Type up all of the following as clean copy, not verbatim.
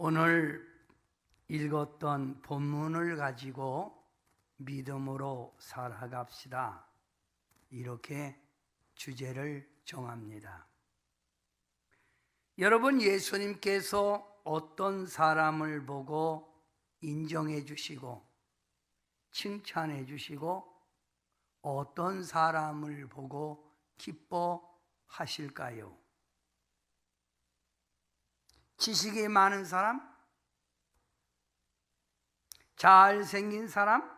오늘 읽었던 본문을 가지고 믿음으로 살아갑시다. 이렇게 주제를 정합니다. 여러분, 예수님께서 어떤 사람을 보고 인정해 주시고 칭찬해 주시고 어떤 사람을 보고 기뻐하실까요? 지식이 많은 사람? 잘생긴 사람?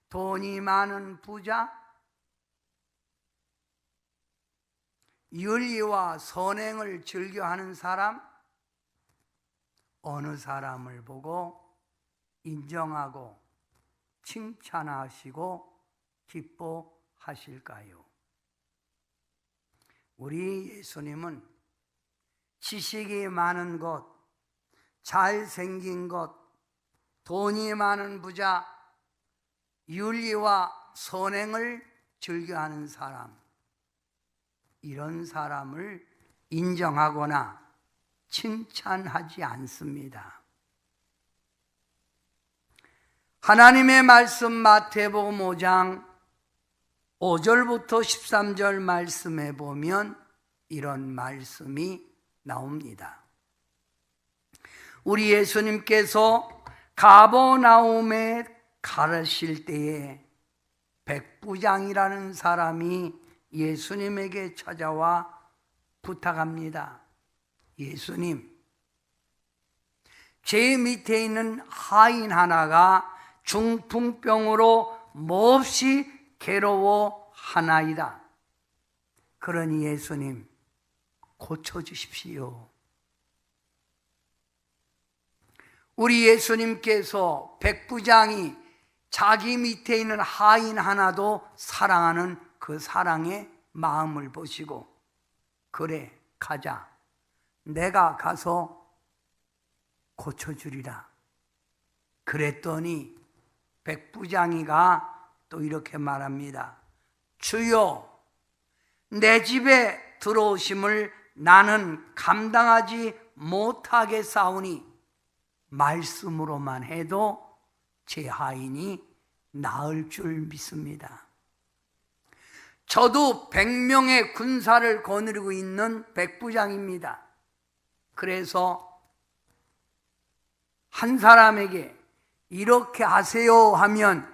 돈이 많은 부자? 윤리와 선행을 즐겨하는 사람? 어느 사람을 보고 인정하고 칭찬하시고 기뻐하실까요? 우리 예수님은 지식이 많은 것, 잘생긴 것, 돈이 많은 부자, 윤리와 선행을 즐겨하는 사람, 이런 사람을 인정하거나 칭찬하지 않습니다. 하나님의 말씀 마태복음 5장 5절부터 13절 말씀에 보면 이런 말씀이 나옵니다. 우리 예수님께서 가버나움에 가르칠 때에 백부장이라는 사람이 예수님에게 찾아와 부탁합니다. 예수님, 제 밑에 있는 하인 하나가 중풍병으로 몹시 괴로워하나이다. 그러니 예수님, 고쳐주십시오. 우리 예수님께서 백부장이 자기 밑에 있는 하인 하나도 사랑하는 그 사랑의 마음을 보시고, 그래, 가자. 내가 가서 고쳐주리라. 그랬더니 백부장이가 또 이렇게 말합니다. 주여, 내 집에 들어오심을 나는 감당하지 못하겠사오니 말씀으로만 해도 제 하인이 나을 줄 믿습니다. 저도 100명의 군사를 거느리고 있는 백부장입니다. 그래서 한 사람에게 이렇게 하세요 하면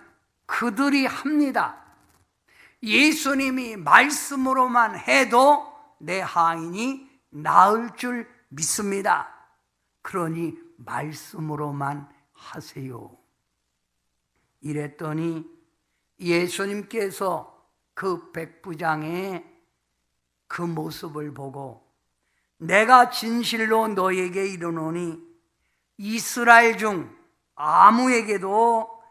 그들이 합니다. 예수님이 말씀으로만 해도 내 하인이 나을 줄 믿습니다. 그러니 말씀으로만 하세요. 이랬더니 예수님께서 그 백부장의 그 모습을 보고 내가 진실로 너에게 이르노니 이스라엘 중 아무에게도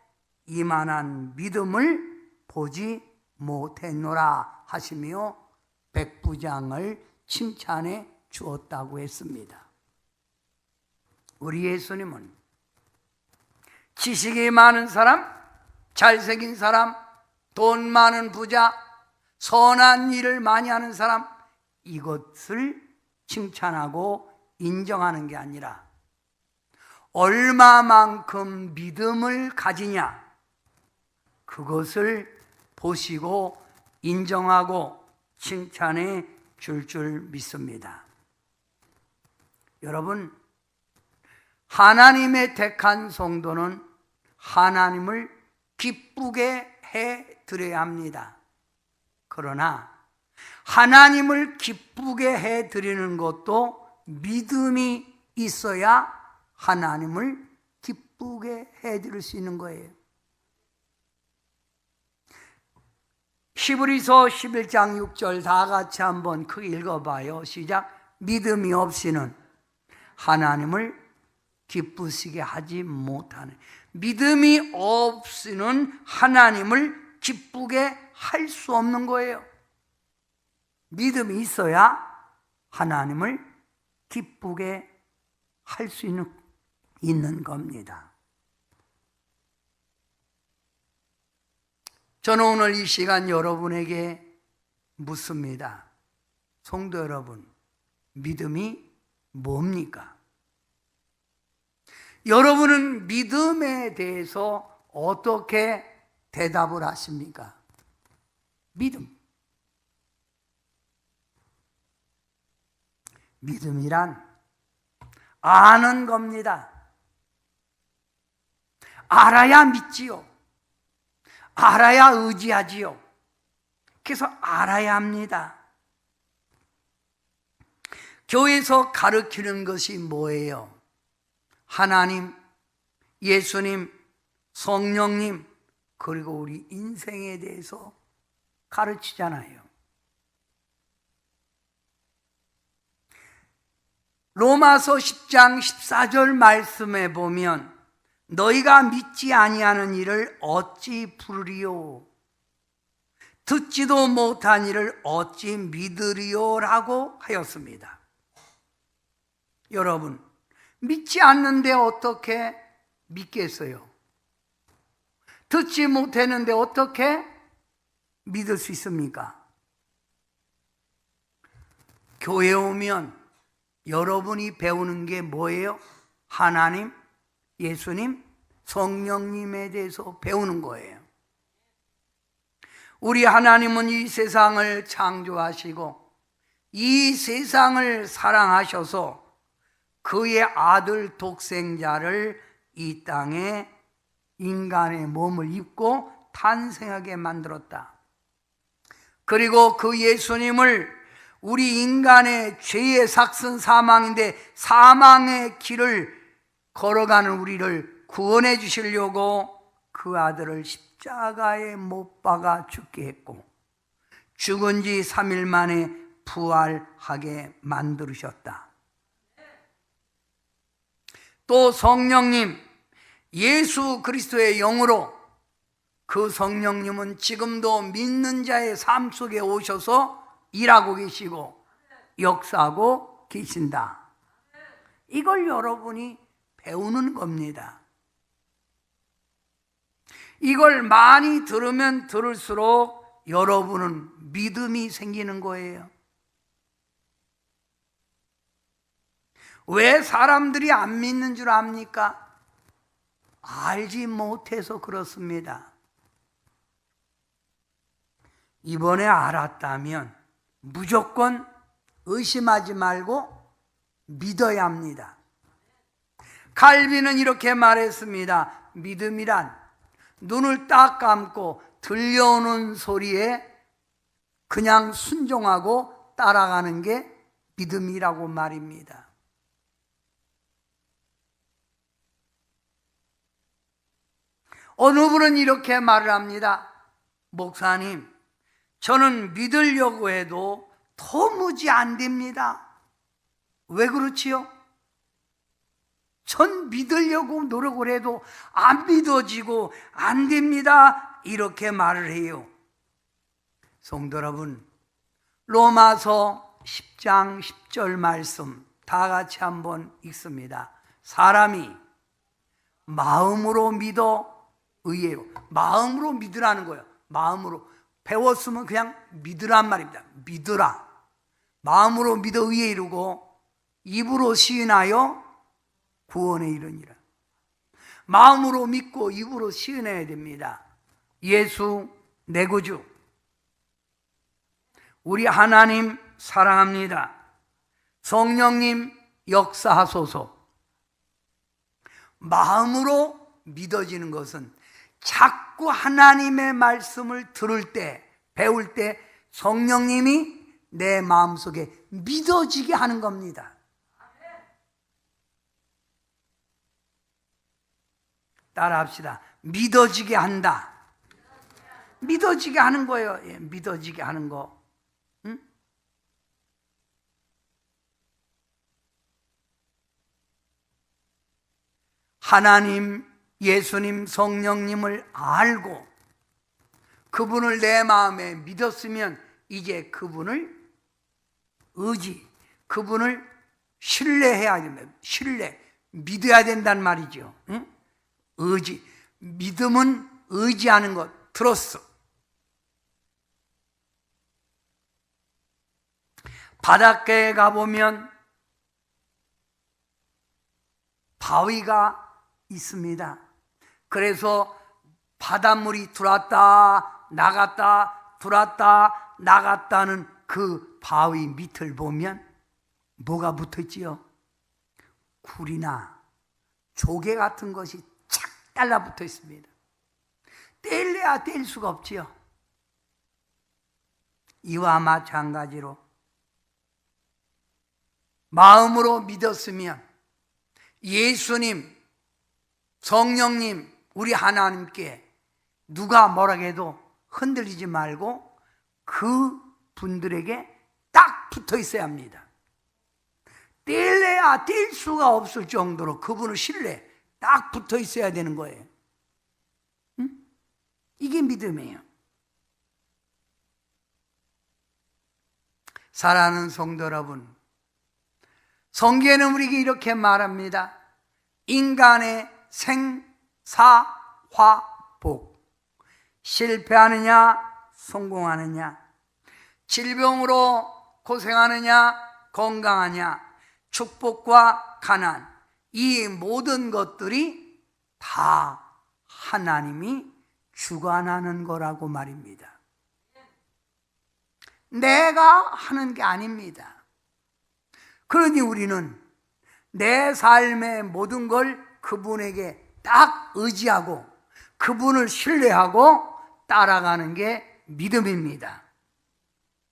이만한 믿음을 보지 못했노라 하시며 백부장을 칭찬해 주었다고 했습니다. 우리 예수님은 지식이 많은 사람, 잘생긴 사람, 돈 많은 부자, 선한 일을 많이 하는 사람, 이것을 칭찬하고 인정하는 게 아니라 얼마만큼 믿음을 가지냐, 그것을 보시고 인정하고 칭찬해 줄 믿습니다. 여러분, 하나님의 택한 성도는 하나님을 기쁘게 해 드려야 합니다. 그러나 하나님을 기쁘게 해 드리는 것도 믿음이 있어야 하나님을 기쁘게 해 드릴 수 있는 거예요. 히브리서 11장 6절 다 같이 한번 크게 읽어봐요. 시작. 믿음이 없이는 하나님을 기쁘시게 하지 못하는, 믿음이 없이는 하나님을 기쁘게 할 수 없는 거예요. 믿음이 있어야 하나님을 기쁘게 할 수 있는 겁니다. 저는 오늘 이 시간 여러분에게 묻습니다. 성도 여러분, 믿음이 뭡니까? 여러분은 믿음에 대해서 어떻게 대답을 하십니까? 믿음. 믿음이란 아는 겁니다. 알아야 믿지요. 알아야 의지하지요. 그래서 알아야 합니다. 교회에서 가르치는 것이 뭐예요? 하나님, 예수님, 성령님, 그리고 우리 인생에 대해서 가르치잖아요. 로마서 10장 14절 말씀에 보면 너희가 믿지 아니하는 일을 어찌 부르리요? 듣지도 못한 일을 어찌 믿으리요? 라고 하였습니다. 여러분, 믿지 않는데 어떻게 믿겠어요? 듣지 못했는데 어떻게 믿을 수 있습니까? 교회에 오면 여러분이 배우는 게 뭐예요? 하나님, 예수님, 성령님에 대해서 배우는 거예요. 우리 하나님은 이 세상을 창조하시고 이 세상을 사랑하셔서 그의 아들 독생자를 이 땅에 인간의 몸을 입고 탄생하게 만들었다. 그리고 그 예수님을 우리 인간의 죄의 삭슨 사망인데 사망의 길을 걸어가는 우리를 구원해 주시려고 그 아들을 십자가에 못 박아 죽게 했고 죽은 지 3일 만에 부활하게 만들으셨다. 또 성령님, 예수 그리스도의 영으로 그 성령님은 지금도 믿는 자의 삶 속에 오셔서 일하고 계시고 역사하고 계신다. 이걸 여러분이 배우는 겁니다. 이걸 많이 들으면 들을수록 여러분은 믿음이 생기는 거예요. 왜 사람들이 안 믿는 줄 압니까? 알지 못해서 그렇습니다. 이번에 알았다면 무조건 의심하지 말고 믿어야 합니다. 칼빈은 이렇게 말했습니다. 믿음이란 눈을 딱 감고 들려오는 소리에 그냥 순종하고 따라가는 게 믿음이라고 말입니다. 어느 분은 이렇게 말을 합니다. 목사님, 저는 믿으려고 해도 도무지 안 됩니다. 왜 그렇지요? 전 믿으려고 노력을 해도 안 믿어지고 안 됩니다. 이렇게 말을 해요. 성도 여러분, 로마서 10장 10절 말씀 다 같이 한번 읽습니다. 사람이 마음으로 믿어 의예요. 마음으로 믿으라는 거예요. 마음으로. 배웠으면 그냥 믿으란 말입니다. 믿으라. 마음으로 믿어 의에 이르고 입으로 시인하여 구원에 이르니라. 마음으로 믿고 입으로 시인해야 됩니다. 예수 내 구주. 우리 하나님 사랑합니다. 성령님 역사하소서. 마음으로 믿어지는 것은 자꾸 하나님의 말씀을 들을 때, 배울 때 성령님이 내 마음속에 믿어지게 하는 겁니다. 따라합시다. 믿어지게 한다. 믿어지게 하는 거예요. 예, 믿어지게 하는 거. 응? 하나님, 예수님, 성령님을 알고 그분을 내 마음에 믿었으면 이제 그분을 그분을 신뢰해야 됩니다. 믿어야 된다는 말이죠. 응? 믿음은 의지하는 것, 트러스트. 바닷가에 가보면 바위가 있습니다. 그래서 바닷물이 들어왔다 나갔다 들어왔다 나갔다는 그 바위 밑을 보면 뭐가 붙어있지요? 굴이나 조개 같은 것이 착 달라붙어 있습니다. 떼려야 뗄 수가 없지요. 이와 마찬가지로 마음으로 믿었으면 예수님, 성령님, 우리 하나님께 누가 뭐라 해도 흔들리지 말고 그 분들에게 딱 붙어 있어야 합니다. 뗄래야 뗄 수가 없을 정도로 그분을 신뢰 딱 붙어 있어야 되는 거예요. 응? 이게 믿음이에요. 사랑하는 성도 여러분, 성경에는 우리에게 이렇게 말합니다. 인간의 생사화복, 실패하느냐 성공하느냐, 질병으로 고생하느냐 건강하냐, 축복과 가난, 이 모든 것들이 다 하나님이 주관하는 거라고 말입니다. 내가 하는 게 아닙니다. 그러니 우리는 내 삶의 모든 걸 그분에게 딱 의지하고 그분을 신뢰하고 따라가는 게 믿음입니다.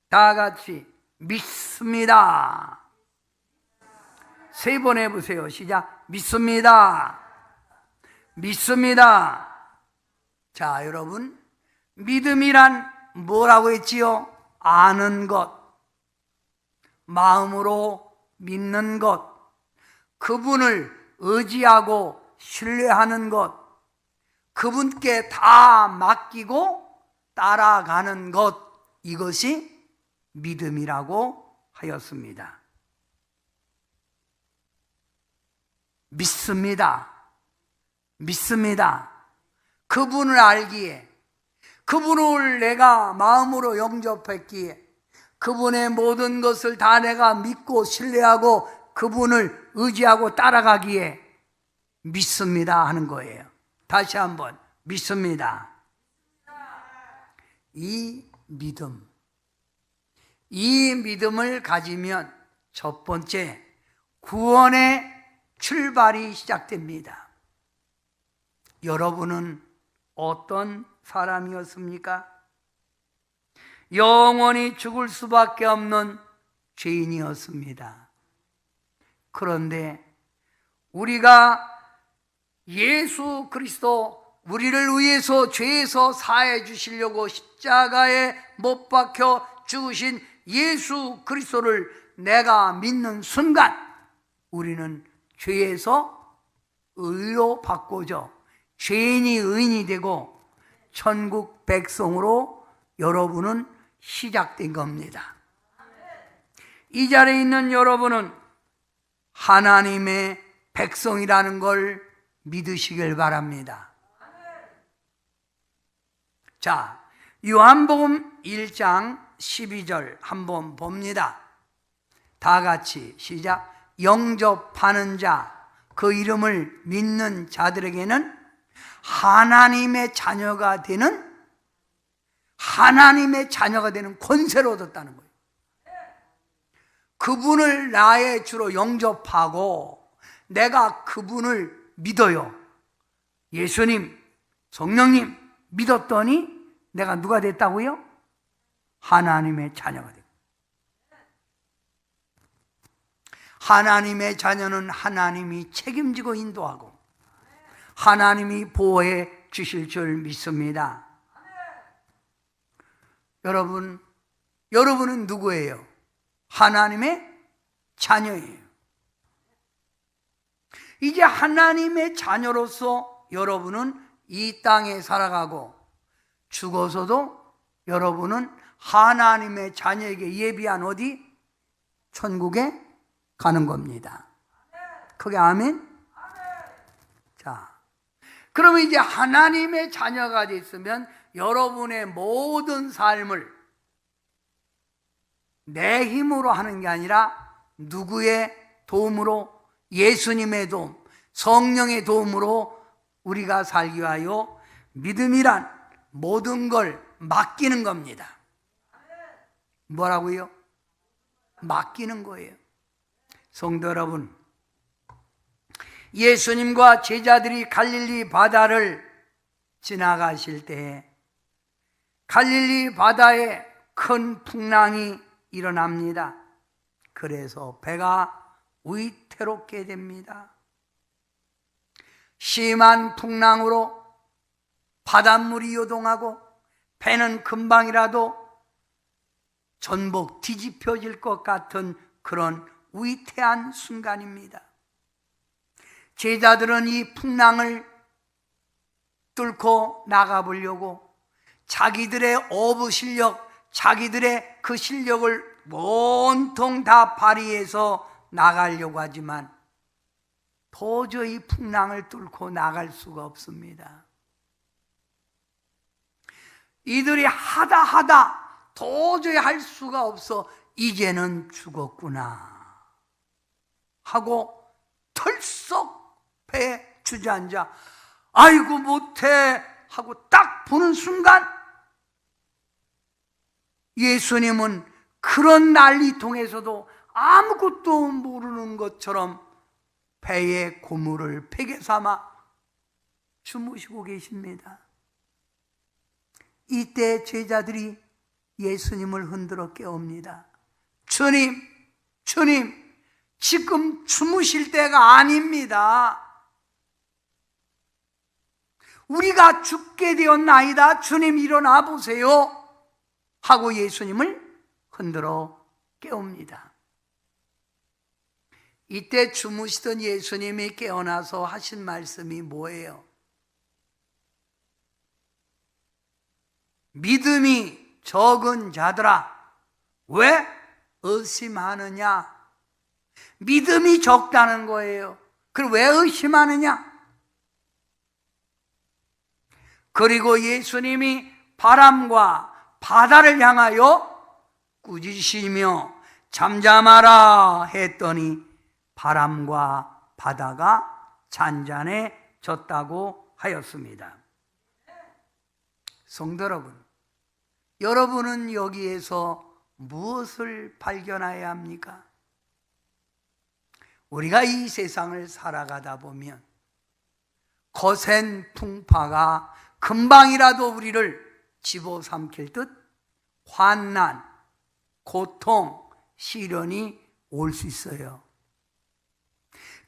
다 같이 믿습니다. 3번 해보세요. 시작. 믿습니다. 믿습니다. 자, 여러분, 믿음이란 뭐라고 했지요? 아는 것, 마음으로 믿는 것, 그분을 의지하고 신뢰하는 것, 그분께 다 맡기고 따라가는 것, 이것이 믿음이라고 하였습니다. 믿습니다. 믿습니다. 그분을 알기에, 그분을 내가 마음으로 영접했기에, 그분의 모든 것을 다 내가 믿고 신뢰하고 그분을 의지하고 따라가기에 믿습니다 하는 거예요. 다시 한번 믿습니다. 이 믿음을 가지면 첫 번째 구원의 출발이 시작됩니다. 여러분은 어떤 사람이었습니까? 영원히 죽을 수밖에 없는 죄인이었습니다. 그런데 우리가 예수 그리스도, 우리를 위해서 죄에서 사해 주시려고 십자가에 못 박혀 죽으신 예수 그리스도를 내가 믿는 순간 우리는 죄에서 의로 바꿔져 죄인이 의인이 되고 천국 백성으로 여러분은 시작된 겁니다. 이 자리에 있는 여러분은 하나님의 백성이라는 걸 믿으시길 바랍니다. 자, 요한복음 1장 12절 한번 봅니다. 다 같이 시작. 영접하는 자, 그 이름을 믿는 자들에게는 하나님의 자녀가 되는 권세를 얻었다는 거예요. 그분을 나의 주로 영접하고 내가 그분을 믿어요. 예수님, 성령님 믿었더니 내가 누가 됐다고요? 하나님의 자녀가 되고. 하나님의 자녀는 하나님이 책임지고 인도하고 하나님이 보호해 주실 줄 믿습니다. 여러분은 누구예요? 하나님의 자녀예요. 이제 하나님의 자녀로서 여러분은 이 땅에 살아가고 죽어서도 여러분은 하나님의 자녀에게 예비한 어디? 천국에 가는 겁니다. 그게 아멘? 자, 그러면 이제 하나님의 자녀가 됐으면 여러분의 모든 삶을 내 힘으로 하는 게 아니라 누구의 도움으로? 예수님의 도움, 성령의 도움으로 우리가 살기 위하여 믿음이란 모든 걸 맡기는 겁니다. 뭐라고요? 맡기는 거예요. 성도 여러분, 예수님과 제자들이 갈릴리 바다를 지나가실 때 갈릴리 바다에 큰 풍랑이 일어납니다. 그래서 배가 위태롭게 됩니다. 심한 풍랑으로 바닷물이 요동하고 배는 금방이라도 전복 뒤집혀질 것 같은 그런 위태한 순간입니다. 제자들은 이 풍랑을 뚫고 나가보려고 자기들의 어부 실력, 자기들의 그 실력을 온통 다 발휘해서 나가려고 하지만 도저히 풍랑을 뚫고 나갈 수가 없습니다. 이들이 하다 도저히 할 수가 없어 이제는 죽었구나 하고 털썩 배에 주저앉아 아이고 못해 하고 딱 보는 순간 예수님은 그런 난리통에서도 아무것도 모르는 것처럼 배의 고물을 베개 삼아 주무시고 계십니다. 이때 제자들이 예수님을 흔들어 깨웁니다. 주님, 지금 주무실 때가 아닙니다. 우리가 죽게 되었나이다. 주님 일어나 보세요. 하고 예수님을 흔들어 깨웁니다. 이때 주무시던 예수님이 깨어나서 하신 말씀이 뭐예요? 믿음이 적은 자들아, 왜 의심하느냐? 믿음이 적다는 거예요. 그럼 왜 의심하느냐? 그리고 예수님이 바람과 바다를 향하여 꾸짖으시며 잠잠하라 했더니 바람과 바다가 잔잔해졌다고 하였습니다. 성도 여러분, 여러분은 여기에서 무엇을 발견해야 합니까? 우리가 이 세상을 살아가다 보면 거센 풍파가 금방이라도 우리를 집어삼킬 듯 환난, 고통, 시련이 올 수 있어요.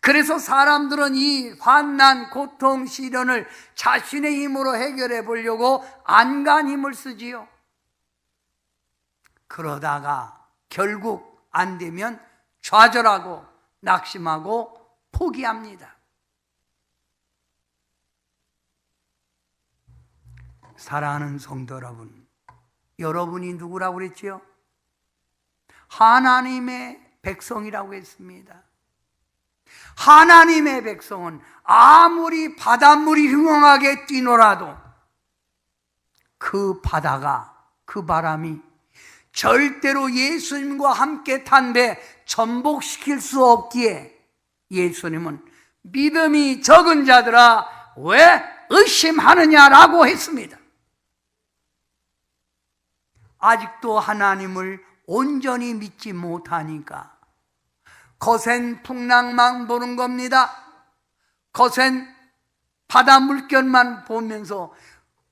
그래서 사람들은 이 환난, 고통, 시련을 자신의 힘으로 해결해 보려고 안간 힘을 쓰지요. 그러다가 결국 안 되면 좌절하고 낙심하고 포기합니다. 사랑하는 성도 여러분, 여러분이 누구라고 그랬지요? 하나님의 백성이라고 했습니다. 하나님의 백성은 아무리 바닷물이 흉흉하게 뛰노라도 그 바다가, 그 바람이 절대로 예수님과 함께 탄 배 전복시킬 수 없기에 예수님은 믿음이 적은 자들아 왜 의심하느냐라고 했습니다. 아직도 하나님을 온전히 믿지 못하니까 거센 풍랑만 보는 겁니다. 거센 바다 물결만 보면서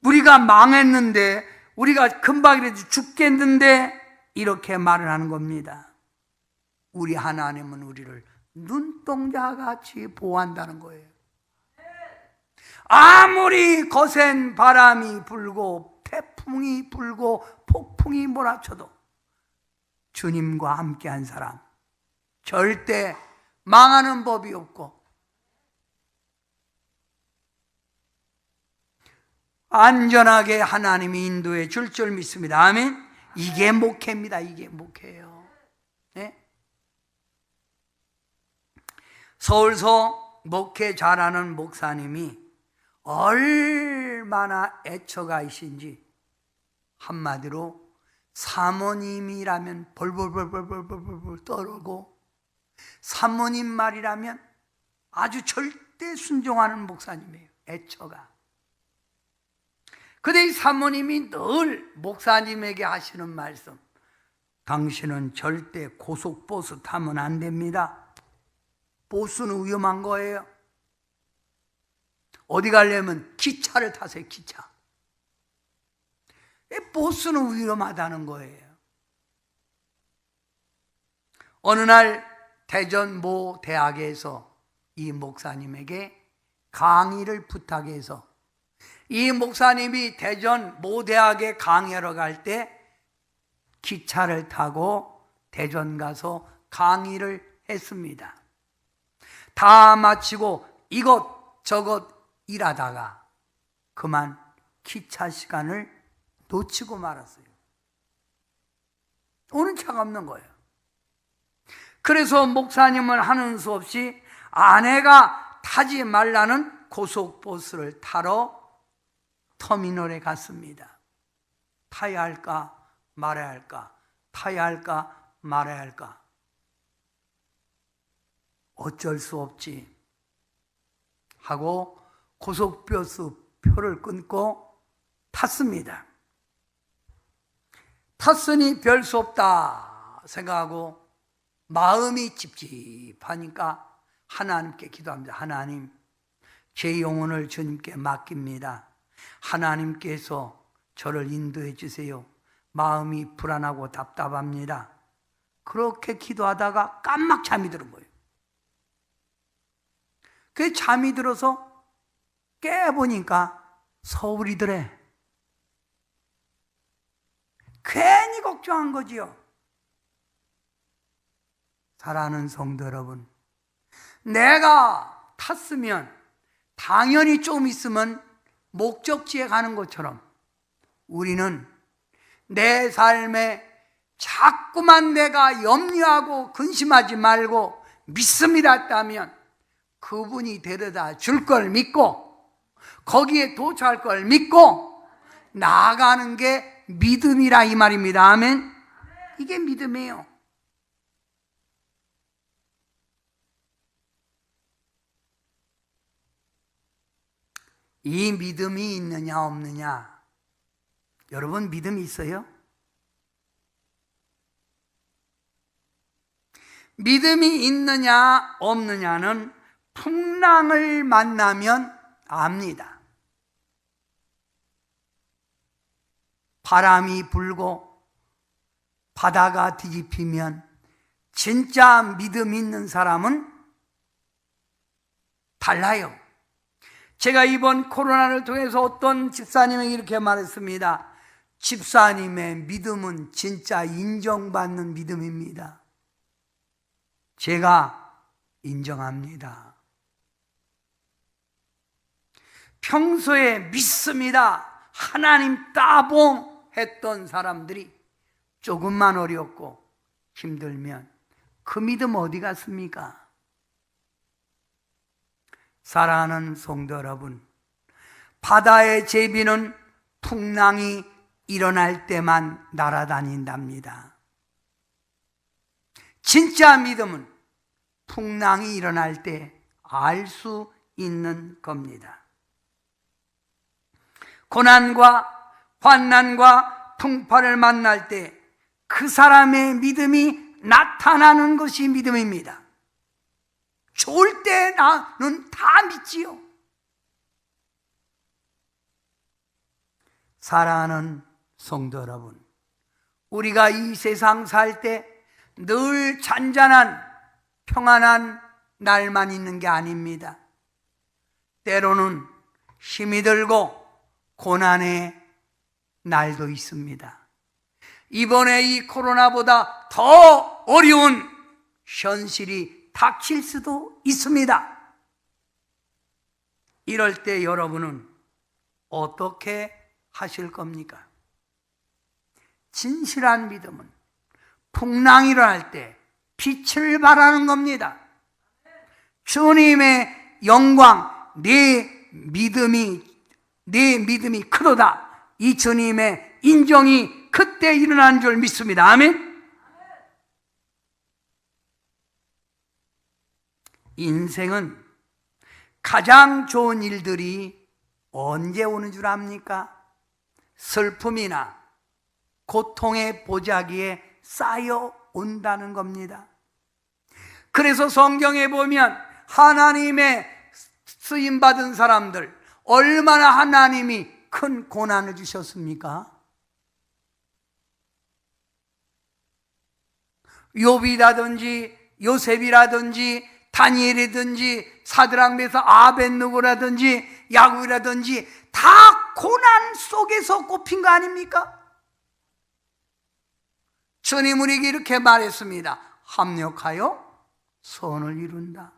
우리가 망했는데, 우리가 금방이라도 죽겠는데 이렇게 말을 하는 겁니다. 우리 하나님은 우리를 눈동자같이 보호한다는 거예요. 아무리 거센 바람이 불고 태풍이 불고 폭풍이 몰아쳐도 주님과 함께한 사람 절대 망하는 법이 없고 안전하게 하나님이 인도해 줄 줄 믿습니다. 아멘. 이게 목회입니다. 이게 목회예요. 네? 서울서 목회 잘하는 목사님이 얼마나 애처가이신지 한마디로 사모님이라면 벌벌벌벌벌벌 떨고 사모님 말이라면 아주 절대 절대 순종하는 목사님이에요. 애처가. 근데 이 사모님이 늘 목사님에게 하시는 말씀, 당신은 절대 고속버스 타면 안 됩니다. 버스는 위험한 거예요. 어디 가려면 기차를 타세요. 기차. 버스는 위험하다는 거예요. 어느 날 대전 모 대학에서 이 목사님에게 강의를 부탁해서 이 목사님이 대전 모 대학에 강의하러 갈 때 기차를 타고 대전 가서 강의를 했습니다. 다 마치고 이것저것 일하다가 그만 기차 시간을 놓치고 말았어요. 오는 차가 없는 거예요. 그래서 목사님은 하는 수 없이 아내가 타지 말라는 고속버스를 타러 터미널에 갔습니다. 타야 할까 말아야 할까, 타야 할까 말아야 할까. 어쩔 수 없지 하고 고속버스 표를 끊고 탔습니다. 탔으니 별 수 없다 생각하고 마음이 찝찝하니까 하나님께 기도합니다. 하나님, 제 영혼을 주님께 맡깁니다. 하나님께서 저를 인도해 주세요. 마음이 불안하고 답답합니다. 그렇게 기도하다가 깜막 잠이 드는 거예요. 그 잠이 들어서 깨보니까 서울이더래. 괜히 걱정한 거지요. 사랑하는 성도 여러분, 내가 탔으면 당연히 좀 있으면 목적지에 가는 것처럼 우리는 내 삶에 자꾸만 내가 염려하고 근심하지 말고 믿습니다 했다면 그분이 데려다 줄 걸 믿고 거기에 도착할 걸 믿고 나아가는 게 믿음이라 이 말입니다. 아멘. 이게 믿음이에요. 이 믿음이 있느냐 없느냐, 여러분 믿음이 있어요? 믿음이 있느냐 없느냐는 풍랑을 만나면 압니다. 바람이 불고 바다가 뒤집히면 진짜 믿음 있는 사람은 달라요. 제가 이번 코로나를 통해서 어떤 집사님에게 이렇게 말했습니다. 집사님의 믿음은 진짜 인정받는 믿음입니다. 제가 인정합니다. 평소에 믿습니다. 하나님 따봉 했던 사람들이 조금만 어렵고 힘들면 그 믿음 어디 갔습니까? 사랑하는 성도 여러분, 바다의 제비는 풍랑이 일어날 때만 날아다닌답니다. 진짜 믿음은 풍랑이 일어날 때 알 수 있는 겁니다. 고난과 환난과 풍파를 만날 때 그 사람의 믿음이 나타나는 것이 믿음입니다. 좋을 때 나는 다 믿지요. 사랑하는 성도 여러분, 우리가 이 세상 살 때 늘 잔잔한 평안한 날만 있는 게 아닙니다. 때로는 힘이 들고 고난의 날도 있습니다. 이번에 이 코로나보다 더 어려운 현실이 닥칠 수도 있습니다. 이럴 때 여러분은 어떻게 하실 겁니까? 진실한 믿음은 풍랑이 일어날 때 빛을 발하는 겁니다. 주님의 영광, 내 믿음이 크도다. 이 주님의 인정이 그때 일어나는 줄 믿습니다. 아멘. 인생은 가장 좋은 일들이 언제 오는 줄 압니까? 슬픔이나 고통의 보자기에 쌓여 온다는 겁니다. 그래서 성경에 보면 하나님의 쓰임받은 사람들, 얼마나 하나님이 큰 고난을 주셨습니까? 욥이라든지 요셉이라든지 다니엘이든지 사드락 메삭 아벳느고라든지 야곱이라든지 다 고난 속에서 꼽힌 거 아닙니까? 주님 우리에게 이렇게 말했습니다. 합력하여 선을 이룬다.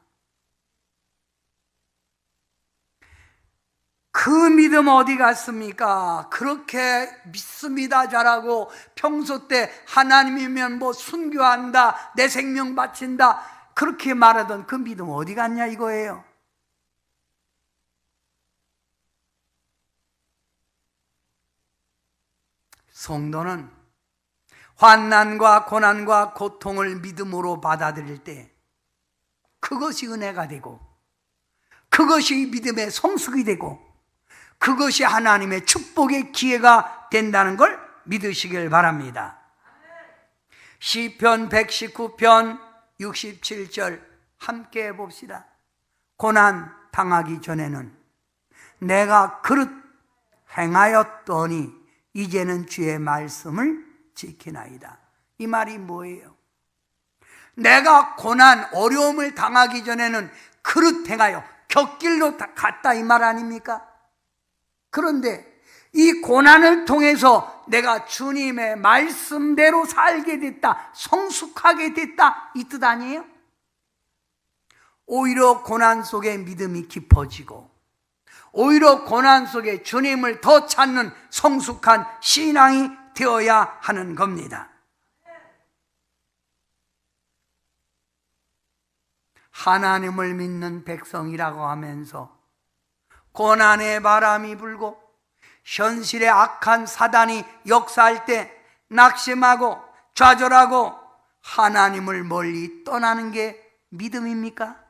그 믿음 어디 갔습니까? 그렇게 믿습니다 잘하고 평소 때 하나님이면 뭐 순교한다, 내 생명 바친다 그렇게 말하던 그 믿음 어디 갔냐 이거예요. 성도는 환난과 고난과 고통을 믿음으로 받아들일 때 그것이 은혜가 되고 그것이 믿음의 성숙이 되고 그것이 하나님의 축복의 기회가 된다는 걸 믿으시길 바랍니다. 시편 119편 67절 함께 해봅시다. 고난 당하기 전에는 내가 그릇 행하였더니 이제는 주의 말씀을 지키나이다. 이 말이 뭐예요? 내가 고난, 어려움을 당하기 전에는 그릇 행하여 곁길로 갔다 이 말 아닙니까? 그런데 이 고난을 통해서 내가 주님의 말씀대로 살게 됐다, 성숙하게 됐다 이 뜻 아니에요? 오히려 고난 속에 믿음이 깊어지고 오히려 고난 속에 주님을 더 찾는 성숙한 신앙이 되어야 하는 겁니다. 하나님을 믿는 백성이라고 하면서 고난의 바람이 불고 현실의 악한 사단이 역사할 때 낙심하고 좌절하고 하나님을 멀리 떠나는 게 믿음입니까?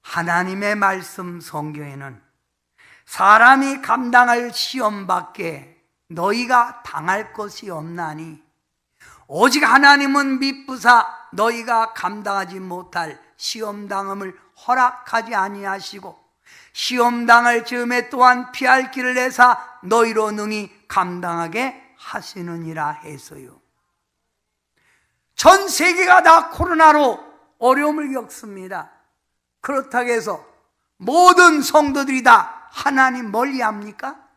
하나님의 말씀 성경에는 사람이 감당할 시험밖에 너희가 당할 것이 없나니 오직 하나님은 미쁘사 너희가 감당하지 못할 시험당함을 허락하지 아니하시고 시험당할 즈음에 또한 피할 길을 내사 너희로 능히 감당하게 하시느니라 해서요. 전 세계가 다 코로나로 어려움을 겪습니다. 그렇다고 해서 모든 성도들이 다 하나님 멀리 합니까?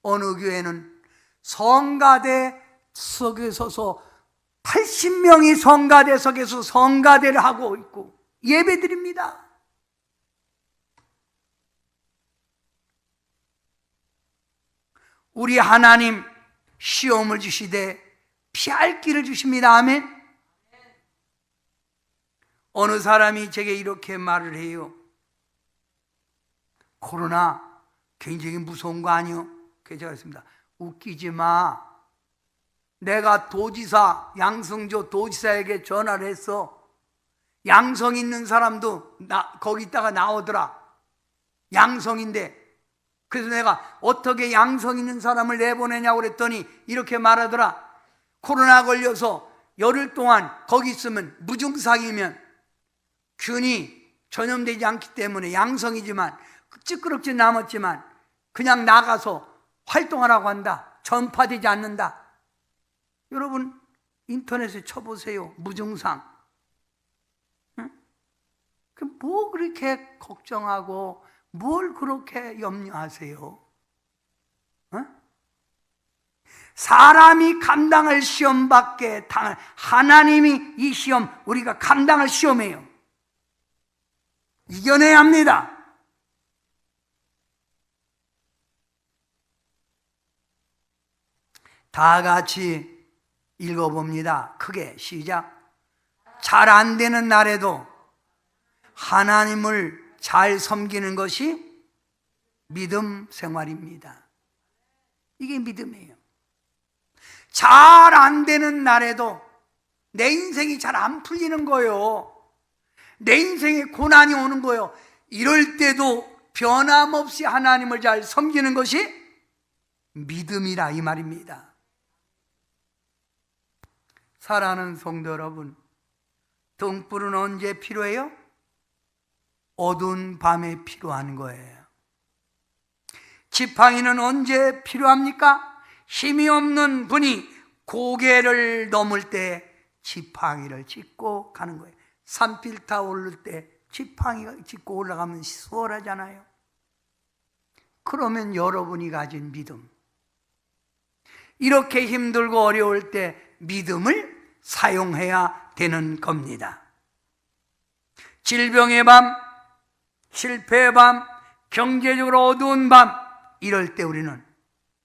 어느 교회는 성가대 석에 서서 80명이 성가대석에서 성가대를 하고 있고 예배드립니다. 우리 하나님 시험을 주시되 피할 길을 주십니다. 아멘. 어느 사람이 제게 이렇게 말을 해요. 코로나 굉장히 무서운 거 아니요? 그래서 제가 했습니다. 웃기지 마. 내가 도지사, 양성조 도지사에게 전화를 했어. 양성 있는 사람도 거기 있다가 나오더라. 양성인데. 그래서 내가 어떻게 양성 있는 사람을 내보내냐고 그랬더니 이렇게 말하더라. 코로나 걸려서 열흘 동안 거기 있으면 무증상이면 균이 전염되지 않기 때문에 양성이지만 찌끄럽지 남았지만 그냥 나가서 활동하라고 한다. 전파되지 않는다. 여러분 인터넷에 쳐보세요. 무증상. 응? 뭐 그렇게 걱정하고 뭘 그렇게 염려하세요? 응? 사람이 감당할 시험밖에 하나님이 이 시험 우리가 감당할 시험이에요. 이겨내야 합니다. 다 같이 읽어봅니다. 크게 시작. 잘 안 되는 날에도 하나님을 잘 섬기는 것이 믿음 생활입니다. 이게 믿음이에요. 잘 안 되는 날에도 내 인생이 잘 안 풀리는 거예요. 내 인생에 고난이 오는 거예요. 이럴 때도 변함없이 하나님을 잘 섬기는 것이 믿음이라 이 말입니다. 사랑하는 성도 여러분, 등불은 언제 필요해요? 어두운 밤에 필요한 거예요. 지팡이는 언제 필요합니까? 힘이 없는 분이 고개를 넘을 때 지팡이를 짚고 가는 거예요. 산길타 오를 때 지팡이가 짚고 올라가면 수월하잖아요. 그러면 여러분이 가진 믿음, 이렇게 힘들고 어려울 때 믿음을 사용해야 되는 겁니다. 질병의 밤, 실패의 밤, 경제적으로 어두운 밤, 이럴 때 우리는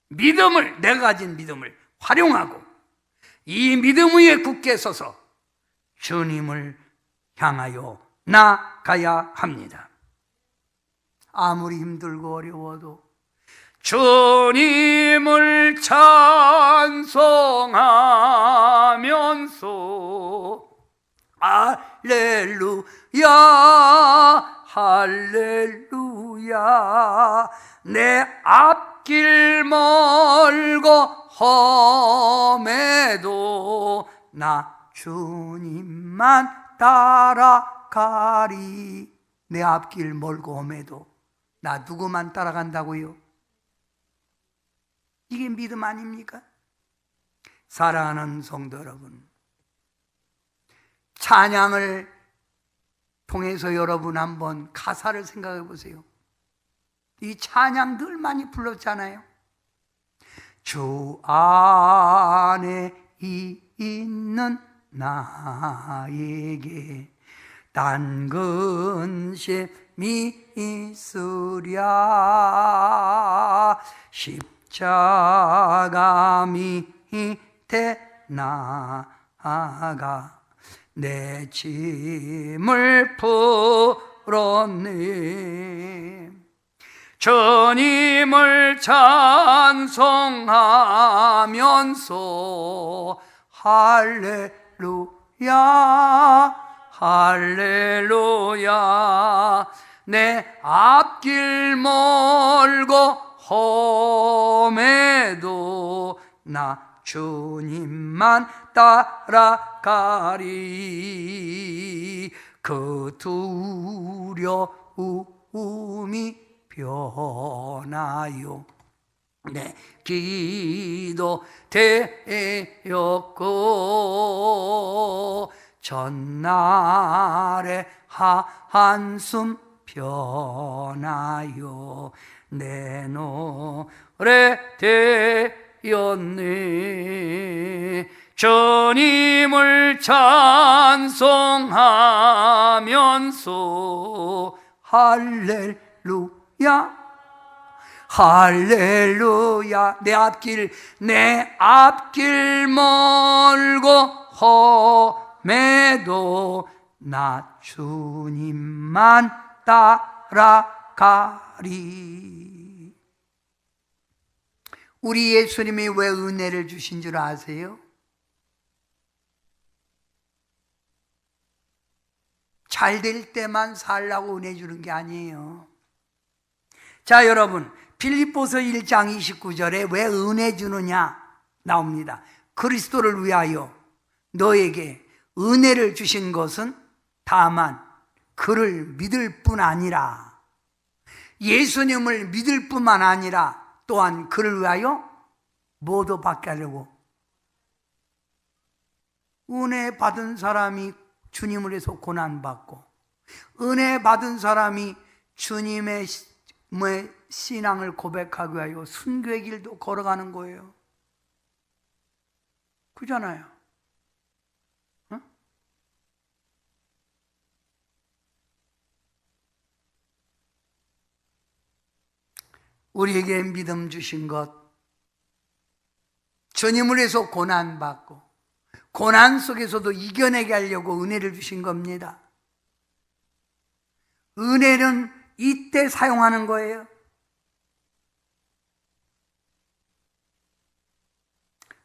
믿음을, 내가 가진 믿음을 활용하고 이 믿음 위에 굳게 서서 주님을 향하여 나아가야 합니다. 아무리 힘들고 어려워도 주님을 찬송하면서 할렐루야 할렐루야 내 앞길 멀고 험해도 나 주님만 따라가리. 내 앞길 멀고 험해도 나 누구만 따라간다고요? 이게 믿음 아닙니까? 사랑하는 성도 여러분, 찬양을 통해서 여러분 한번 가사를 생각해 보세요. 이 찬양 늘 많이 불렀잖아요. 주 안에 있는 나에게 단 근심이 있으랴 십자가 밑에 나아가 내 짐을 풀었네. 주님을 찬송하면서 할렐루야 할렐루야 내 앞길 멀고 험해도 나 주님만 따라가리. 그 두려움이 변하여 내 기도 되었고 전날의 한숨 변하여 내 노래 되었네. 주님을 찬송하면서 할렐루야 할렐루야 내 앞길 멀고 험해도 나 주님만 따라가리. 우리 예수님이 왜 은혜를 주신 줄 아세요? 잘 될 때만 살라고 은혜 주는 게 아니에요. 자, 여러분, 빌립보서 1장 29절에 왜 은혜 주느냐 나옵니다. 그리스도를 위하여 너에게 은혜를 주신 것은 다만 그를 믿을 뿐 아니라, 예수님을 믿을 뿐만 아니라 또한 그를 위하여 뭐도 받게 하려고. 은혜 받은 사람이 주님을 위해서 고난받고, 은혜 받은 사람이 주님의 신앙을 고백하기 위하여 순교의 길도 걸어가는 거예요. 그잖아요. 어? 우리에게 믿음 주신 것, 주님을 위해서 고난받고 고난 속에서도 이겨내게 하려고 은혜를 주신 겁니다. 은혜는 이때 사용하는 거예요.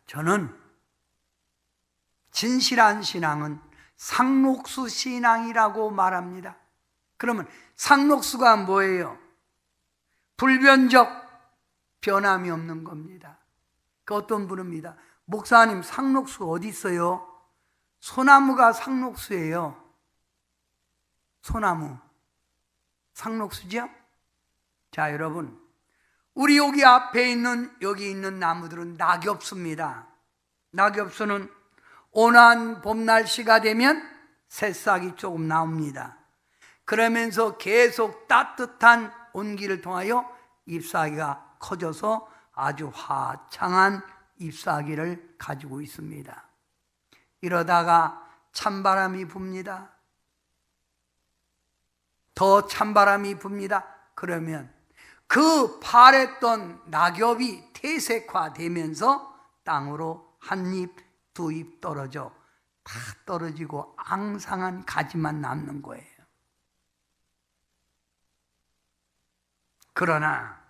저는 진실한 신앙은 상록수 신앙이라고 말합니다. 그러면 상록수가 뭐예요? 불변적, 변함이 없는 겁니다. 그 어떤 분입니다. 목사님, 상록수 어디 있어요? 소나무가 상록수예요. 소나무 상록수죠? 자, 여러분, 우리 여기 앞에 있는 여기 있는 나무들은 낙엽수입니다. 낙엽수는 온화한 봄 날씨가 되면 새싹이 조금 나옵니다. 그러면서 계속 따뜻한 온기를 통하여 잎사귀가 커져서 아주 화창한 잎사귀를 가지고 있습니다. 이러다가 찬바람이 붑니다. 더 찬바람이 붑니다. 그러면 그 파랬던 낙엽이 퇴색화되면서 땅으로 한 잎, 두 잎 떨어져 다 떨어지고 앙상한 가지만 남는 거예요. 그러나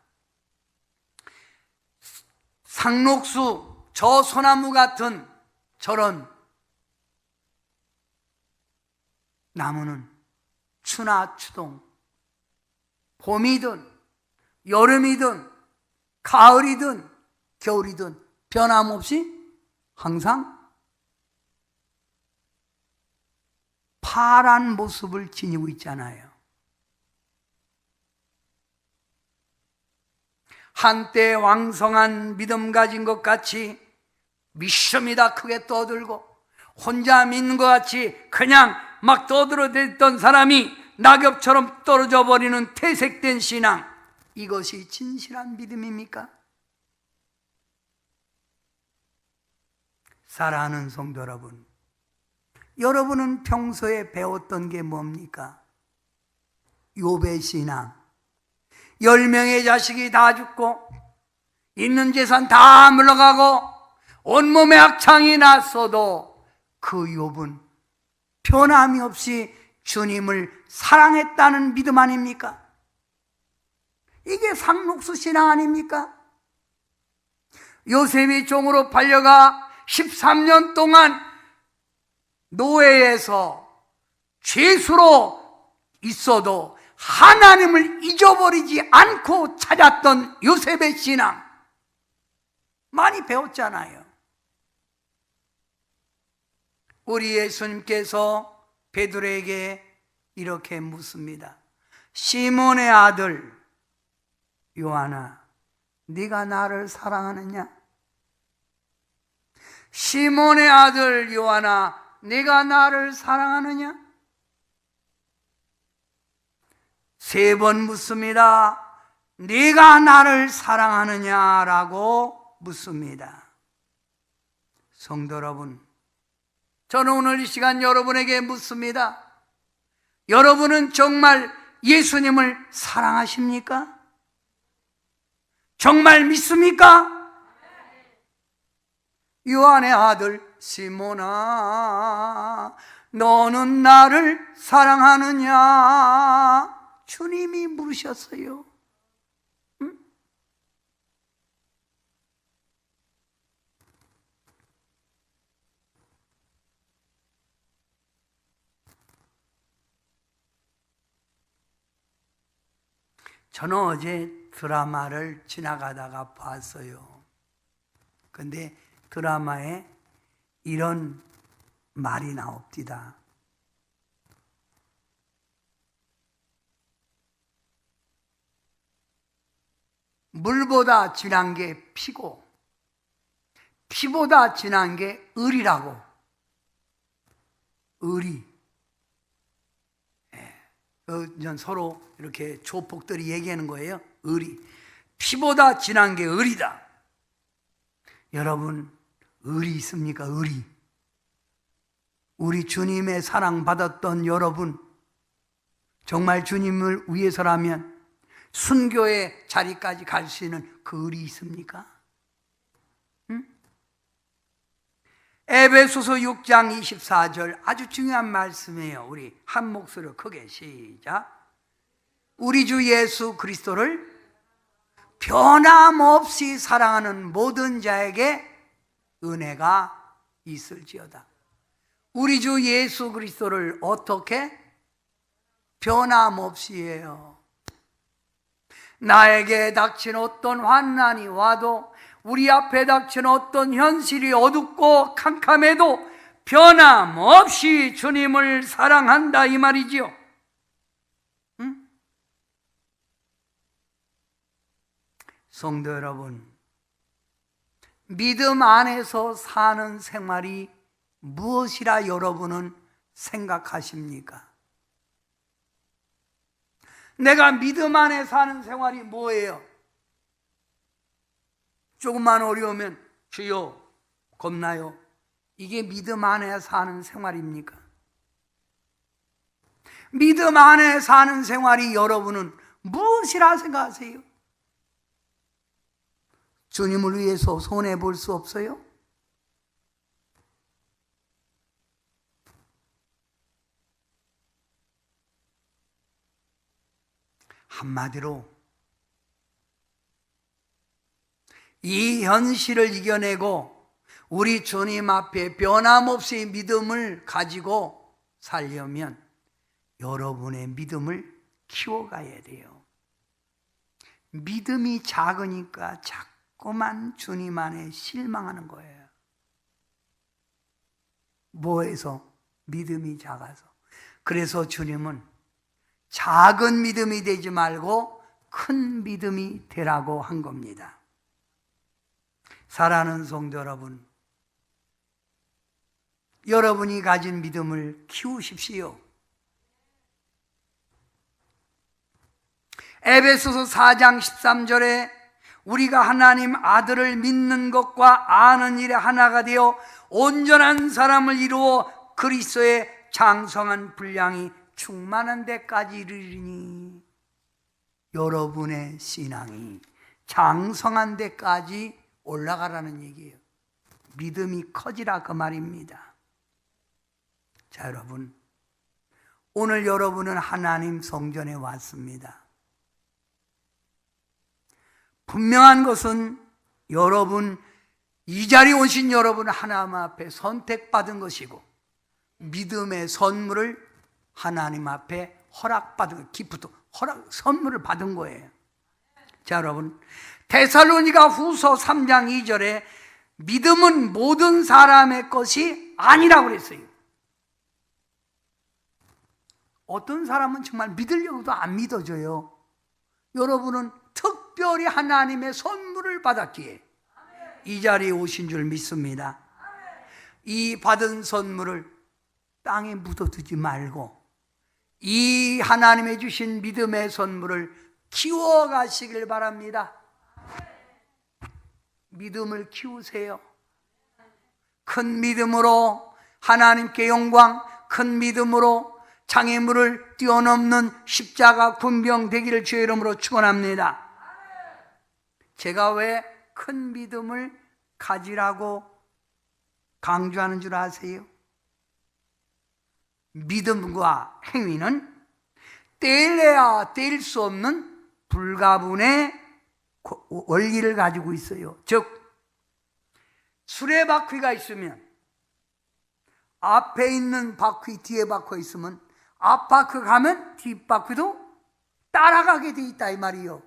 상록수, 저 소나무 같은 저런 나무는 추나 추동, 봄이든 여름이든 가을이든 겨울이든 변함없이 항상 파란 모습을 지니고 있잖아요. 한때 왕성한 믿음 가진 것 같이 미션이다 크게 떠들고 혼자 믿는 것 같이 그냥 막 떠들어댔던 사람이 낙엽처럼 떨어져 버리는 퇴색된 신앙, 이것이 진실한 믿음입니까? 사랑하는 성도 여러분, 여러분은 평소에 배웠던 게 뭡니까? 욥의 신앙. 10명의 자식이 다 죽고 있는 재산 다 물러가고 온몸에 악창이 났어도 그 욥은 변함이 없이 주님을 사랑했다는 믿음 아닙니까? 이게 상록수 신앙 아닙니까? 요셉이 종으로 팔려가 13년 동안 노예에서 죄수로 있어도 하나님을 잊어버리지 않고 찾았던 요셉의 신앙, 많이 배웠잖아요. 우리 예수님께서 베드로에게 이렇게 묻습니다. 시몬의 아들 요한아, 네가 나를 사랑하느냐? 시몬의 아들 요한아, 네가 나를 사랑하느냐? 3번 묻습니다. 네가 나를 사랑하느냐라고 묻습니다. 성도 여러분, 저는 오늘 이 시간 여러분에게 묻습니다. 여러분은 정말 예수님을 사랑하십니까? 정말 믿습니까? 요한의 아들 시몬아, 너는 나를 사랑하느냐? 주님이 물으셨어요. 응? 저는 어제 드라마를 지나가다가 봤어요. 근데 드라마에 이런 말이 나옵니다. 물보다 진한 게 피고 피보다 진한 게 을이라고. 을이. 서로 이렇게 조폭들이 얘기하는 거예요. 을이. 피보다 진한 게 을이다. 여러분, 을이 있습니까? 을이. 우리 주님의 사랑받았던 여러분, 정말 주님을 위해서라면 순교의 자리까지 갈 수 있는 그 을이 있습니까? 응? 에베소서 6장 24절 아주 중요한 말씀이에요. 우리 한 목소리로 크게 시작. 우리 주 예수 그리스도를 변함없이 사랑하는 모든 자에게 은혜가 있을지어다. 우리 주 예수 그리스도를 어떻게? 변함없이 해요. 나에게 닥친 어떤 환난이 와도, 우리 앞에 닥친 어떤 현실이 어둡고 캄캄해도 변함없이 주님을 사랑한다 이 말이지요. 응? 성도 여러분, 믿음 안에서 사는 생활이 무엇이라 여러분은 생각하십니까? 내가 믿음 안에 사는 생활이 뭐예요? 조금만 어려우면 주여 겁나요. 이게 믿음 안에 사는 생활입니까? 믿음 안에 사는 생활이 여러분은 무엇이라 생각하세요? 주님을 위해서 손해볼 수 없어요? 한마디로 이 현실을 이겨내고 우리 주님 앞에 변함없이 믿음을 가지고 살려면 여러분의 믿음을 키워가야 돼요. 믿음이 작으니까 자꾸만 주님 안에 실망하는 거예요. 뭐해서? 믿음이 작아서. 그래서 주님은 작은 믿음이 되지 말고 큰 믿음이 되라고 한 겁니다. 사랑하는 성도 여러분, 여러분이 가진 믿음을 키우십시오. 에베소서 4장 13절에 우리가 하나님 아들을 믿는 것과 아는 일에 하나가 되어 온전한 사람을 이루어 그리스도의 장성한 분량이 충만한 데까지 이르리니, 여러분의 신앙이 장성한 데까지 올라가라는 얘기예요. 믿음이 커지라 그 말입니다. 자, 여러분, 오늘 여러분은 하나님 성전에 왔습니다. 분명한 것은 여러분, 이 자리에 오신 여러분 하나님 앞에 선택받은 것이고 믿음의 선물을 하나님 앞에 허락받은, 기프트, 선물을 받은 거예요. 자, 여러분, 데살로니가 후서 3장 2절에 믿음은 모든 사람의 것이 아니라고 그랬어요. 어떤 사람은 정말 믿으려고도 안 믿어져요. 여러분은 특별히 하나님의 선물을 받았기에 이 자리에 오신 줄 믿습니다. 이 받은 선물을 땅에 묻어두지 말고 이 하나님의 주신 믿음의 선물을 키워가시길 바랍니다. 믿음을 키우세요. 큰 믿음으로 하나님께 영광, 큰 믿음으로 장애물을 뛰어넘는 십자가 군병 되기를 주의 이름으로 축원합니다. 제가 왜 큰 믿음을 가지라고 강조하는 줄 아세요? 믿음과 행위는 떼려야 뗄 수 없는 불가분의 원리를 가지고 있어요. 즉, 수레바퀴가 있으면 앞에 있는 바퀴, 뒤에 바퀴 있으면 앞바퀴 가면 뒷바퀴도 따라가게 돼 있다 이 말이요.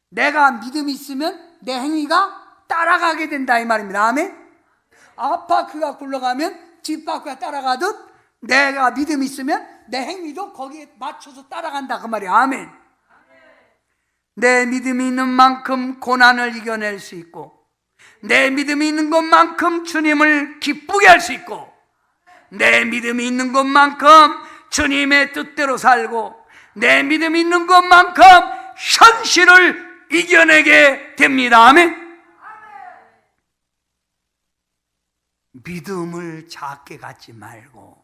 내가 믿음이 있으면 내 행위가 따라가게 된다 이 말입니다. 아멘. 앞바퀴가 굴러가면 뒷바퀴가 따라가듯 내가 믿음이 있으면 내 행위도 거기에 맞춰서 따라간다 그 말이야. 아멘. 내 믿음이 있는 만큼 고난을 이겨낼 수 있고, 내 믿음이 있는 것만큼 주님을 기쁘게 할 수 있고, 내 믿음이 있는 것만큼 주님의 뜻대로 살고, 내 믿음이 있는 것만큼 현실을 이겨내게 됩니다. 아멘. 믿음을 작게 갖지 말고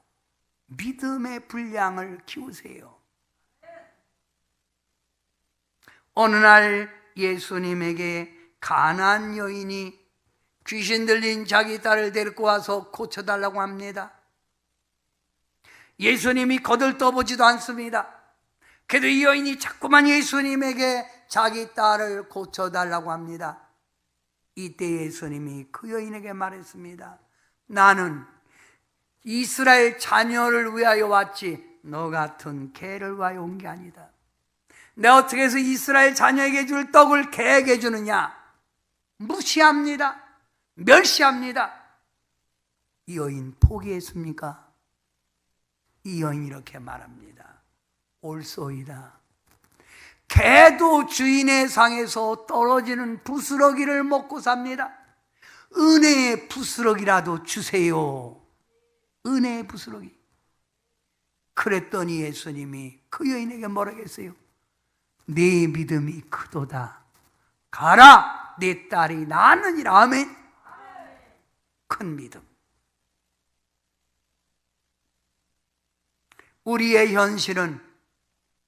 믿음의 분량을 키우세요. 어느 날 예수님에게 가나안 여인이 귀신 들린 자기 딸을 데리고 와서 고쳐달라고 합니다. 예수님이 거들떠보지도 않습니다. 그래도 이 여인이 자꾸만 예수님에게 자기 딸을 고쳐달라고 합니다. 이때 예수님이 그 여인에게 말했습니다. 나는 이스라엘 자녀를 위하여 왔지 너 같은 개를 위하여 온 게 아니다. 내가 어떻게 해서 이스라엘 자녀에게 줄 떡을 개에게 주느냐? 무시합니다. 멸시합니다. 이 여인 포기했습니까? 이 여인이 이렇게 말합니다. 옳소이다. 개도 주인의 상에서 떨어지는 부스러기를 먹고 삽니다. 은혜의 부스러기라도 주세요. 은혜의 부스러기. 그랬더니 예수님이 그 여인에게 뭐라고 했어요? 네 믿음이 크도다. 가라, 네 딸이 나으니라. 아멘. 큰 믿음. 우리의 현실은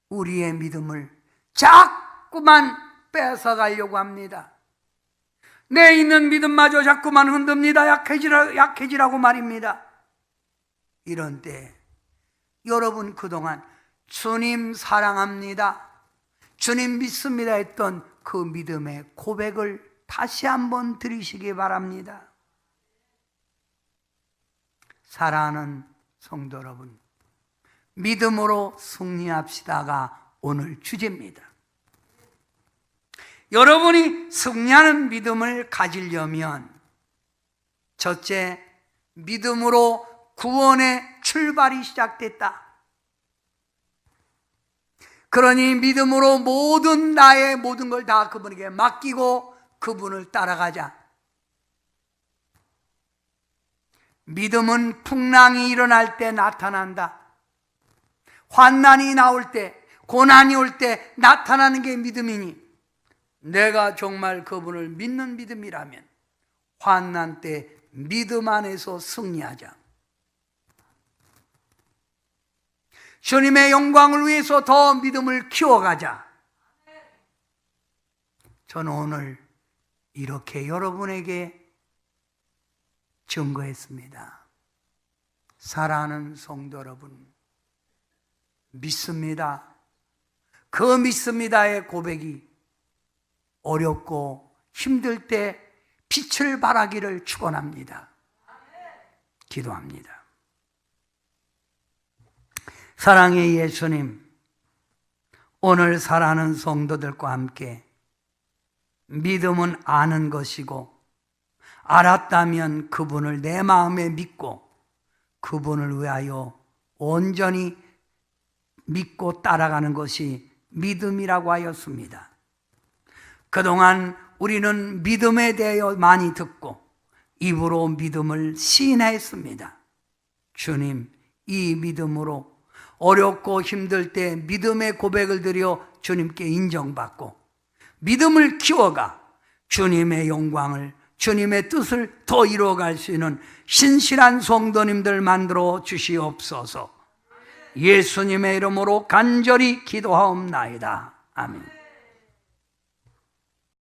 우리의 믿음을 자꾸만 뺏어가려고 합니다. 내 있는 믿음마저 자꾸만 흔듭니다. 약해지라고 말입니다. 이런 때 여러분 그동안 주님 사랑합니다, 주님 믿습니다 했던 그 믿음의 고백을 다시 한번 드리시기 바랍니다. 사랑하는 성도 여러분, 믿음으로 승리합시다가 오늘 주제입니다. 여러분이 승리하는 믿음을 가지려면 첫째, 믿음으로 구원의 출발이 시작됐다. 그러니 믿음으로 나의 모든 걸 다 그분에게 맡기고 그분을 따라가자. 믿음은 풍랑이 일어날 때 나타난다. 환난이 나올 때, 고난이 올 때 나타나는 게 믿음이니, 내가 정말 그분을 믿는 믿음이라면 환난 때 믿음 안에서 승리하자. 주님의 영광을 위해서 더 믿음을 키워가자. 저는 오늘 이렇게 여러분에게 증거했습니다. 사랑하는 성도 여러분, 믿습니다. 그 믿습니다의 고백이 어렵고 힘들 때 빛을 발하기를 축원합니다. 기도합니다. 사랑의 예수님, 오늘 사랑하는 성도들과 함께 믿음은 아는 것이고, 알았다면 그분을 내 마음에 믿고 그분을 위하여 온전히 믿고 따라가는 것이 믿음이라고 하였습니다. 그동안 우리는 믿음에 대하여 많이 듣고 입으로 믿음을 시인했습니다. 주님, 이 믿음으로 어렵고 힘들 때 믿음의 고백을 드려 주님께 인정받고 믿음을 키워가 주님의 영광을, 주님의 뜻을 더 이루어갈 수 있는 신실한 성도님들 만들어 주시옵소서. 예수님의 이름으로 간절히 기도하옵나이다. 아멘.